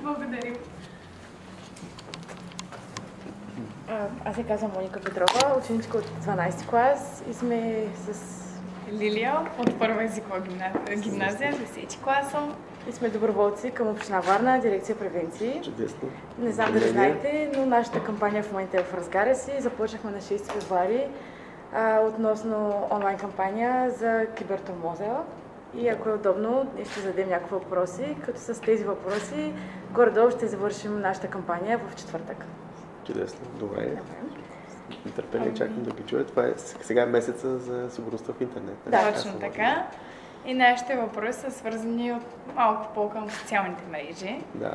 Благодарим. Аз се казвам Моника Петрова, ученичка от 12 клас и сме с Лилия от първа езикова гимназия, 10 класа. И сме доброволци към община Варна, дирекция превенции. Чудесно. Не знам дали знаете, но нашата кампания в момента е в разгаря си. Започнахме на 6 февруари относно онлайн кампания за кибертормоза. И ако е удобно, ще зададем някакви въпроси, като с тези въпроси горе-долу ще завършим нашата кампания в четвъртък. Чудесно, добре. Нетърпение чакам да ги чуя. Това е сега месеца за сигурността в интернет. Да, точно така. И нашите въпроси са свързани от малко по-към социалните мрежи. Да.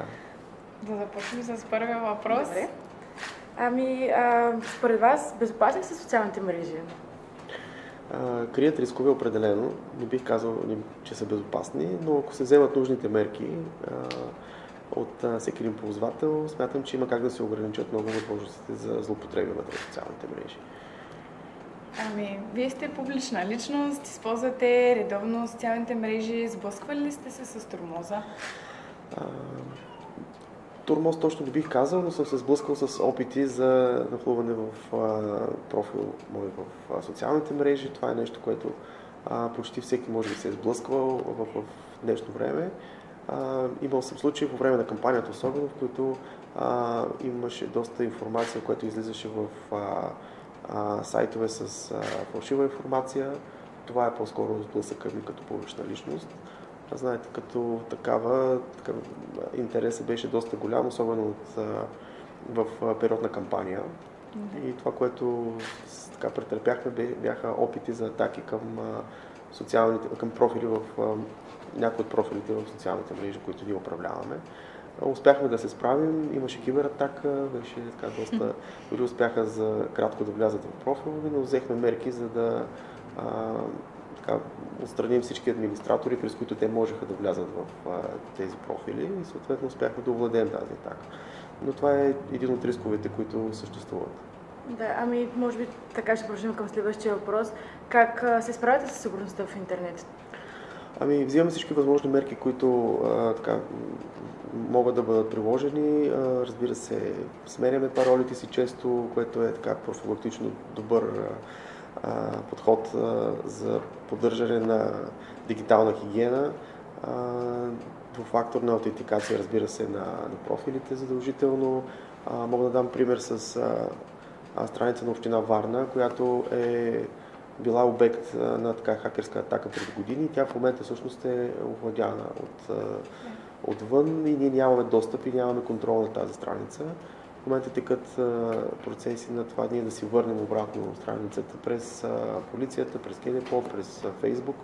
Да започнем с първия въпрос. Добре. Според вас, безопасни са социалните мрежи? Крият рискове определено. Не бих казал, че са безопасни, но ако се вземат нужните мерки от всеки един ползвател, смятам, че има как да се ограничат много възможностите за злоупотреби вътре в социалните мрежи. Вие сте публична личност, използвате редовно социалните мрежи. Сблъсквали ли сте се с тормоза? Тормоз точно не бих казал, но съм се сблъскал с опити за нахлуване в профил мой в социалните мрежи. Това е нещо, което почти всеки може да се е сблъсквал в днешно време. Имал съм случаи по време на кампанията, особено в които имаше доста информация, която излизаше в сайтове с фалшива информация. Това е по-скоро сблъсъка ми като публична личност. Знаете, като такава интересът беше доста голям, особено в период на кампания. И това, което претърпяхме, бяха опити за атаки към профили в някои от профилите в социалните мрежи, които ние управляваме. Успяхме да се справим, имаше кибератака, беше доста... Дори успяха за кратко да влязат в профилове, но взехме мерки, за да отстраним всички администратори, през които те можеха да влязат в тези профили и съответно успяхме да овладеем тази атака. Но това е един от рисковете, които съществуват. Да, може би така ще продължим към следващия въпрос. Как се справяте с сигурността в интернет? Взимаме всички възможни мерки, които могат да бъдат приложени. Разбира се, сменяме паролите си често, което е профилактично добър подход за поддържане на дигитална хигиена. Двуфакторна аутентикация, разбира се, на профилите задължително. Мога да дам пример с страница на община Варна, която е била обект на хакерска атака преди години. Тя в момента всъщност е овладяна отвън и ние нямаме достъп и нямаме контрол на тази страница. В момента текат процеси на това ние да си върнем обратно страницата през полицията, през КНПО, през Фейсбук.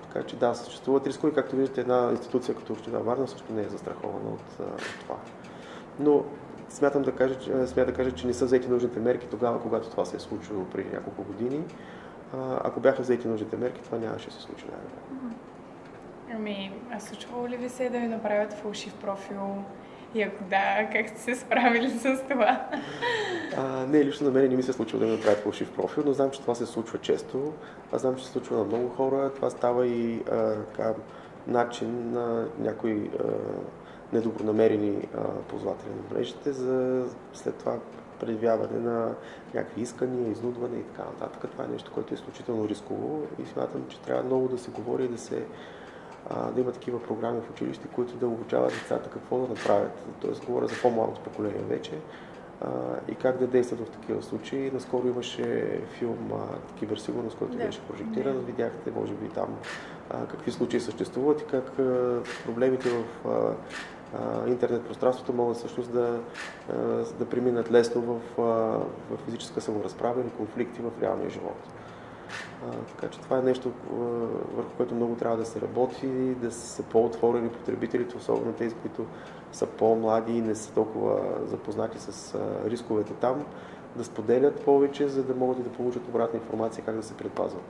Така че да, съществуват рискове. Както виждате, една институция като община Варна също не е застрахована от това. Но смятам да кажа, че не са взети нужните мерки тогава, когато това се е случило преди няколко години. Ако бяха взети нужните мерки, това нямаше да се случи най-добре. Случвало ли ви се да ви направят фалшив профил? И ако да, как сте се справили с това? Не, лично на мен не ми се случва да ми направят фалшив профил, но знам, че това се случва често. Аз знам, че се случва на много хора. Това става и начин на някои недобронамерени ползватели на мрежите за след това предявяване на някакви искания, изнудване и така нататък. Това е нещо, което е изключително рисково и смятам, че трябва много да се говори и да има такива програми в училище, които да обучават децата какво да направят. Тоест, говоря за по-малото поколение вече и как да действат в такива случаи. Наскоро имаше филм Киберсигурност, който беше прожектиран. Видяхте, може би, там какви случаи съществуват и как проблемите в интернет пространството могат всъщност да преминат лесно в физическа саморазправа или конфликти в реалния живот. Така че това е нещо, върху което много трябва да се работи, да са по-отворени потребителите, особено тези, които са по-млади и не са толкова запознати с рисковете там, да споделят повече, за да могат и да получат обратна информация как да се предпазват.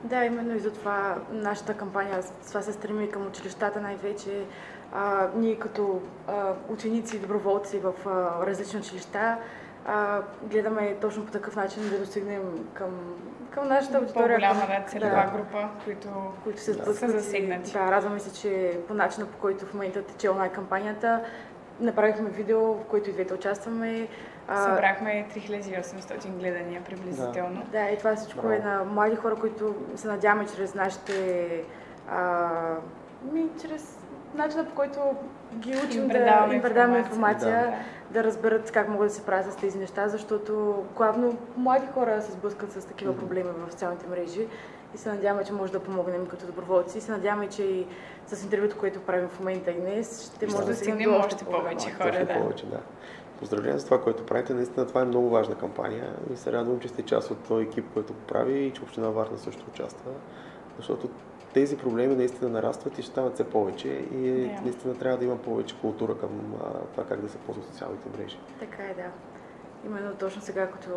Да, именно и за това нашата кампания, това се стреми към училищата най-вече. Ние като ученици и доброволци в различни училища гледаме точно по такъв начин да достигнем към нашата аудитория. По-голяма целева група, които се са засегнати. Да, радваме се, че по начина, по който в момента тече онлайн кампанията, направихме видео, в което и двете участваме. Събрахме 3800 гледания приблизително. Да, и това всичко е на млади хора, които се надяваме чрез нашите... чрез начина, по който ги учим им предаваме информация, да разберат как могат да се правят с тези неща, защото главно млади хора се сблъскат с такива проблеми в социалните мрежи и се надяваме, че може да помогнем като доброволци. И се надяваме, че и с интервюто, което правим в момента и днес, ще може да стигнем до още повече хора. Да. Поздравления за това, което правите. Наистина това е много важна кампания и се радвам, че сте част от този екип, който го прави и че Община Варна също участва, защото тези проблеми наистина нарастват и ще стават все повече и наистина трябва да има повече култура към това как да се ползват социалните мрежи. Така е, да. Именно точно сега, като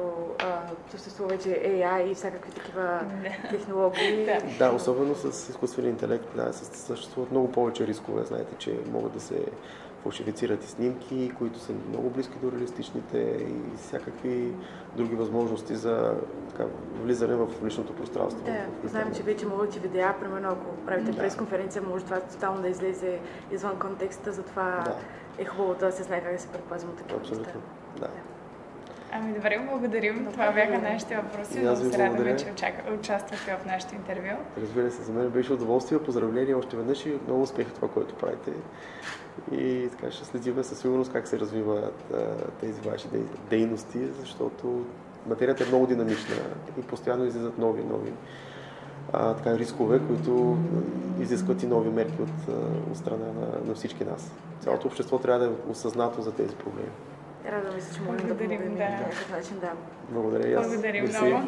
съществува вече AI и всякакви такива технологии. Да, особено с изкуствения интелект, съществуват много повече рискове. Знаете, че могат да се фалшифицират и снимки, които са много близки до реалистичните и всякакви други възможности за влизане в личното пространство. Да, знаем, че вече могат и видеа, примерно ако правите пресконференция, може това тотално да излезе извън контекста, затова е хубаво да се знае как да се предпазим от такива неща. Абсолютно, да. Ами добре, благодарим. Това бяха нашите въпроси. Много се радваме, че участвахте в нашето интервю. Разбира се, за мен беше удоволствие. Поздравления още веднъж и много успех в това, което правите. И така ще следим със сигурност как се развиват тези ваши дейности, защото материята е много динамична и постоянно излизат нови рискове, които изискват и нови мерки от страна на всички нас. Цялото общество трябва да е осъзнато за тези проблеми. Радваме се, че можем да помогнем по този начин. Благодаря и аз. Благодарим много.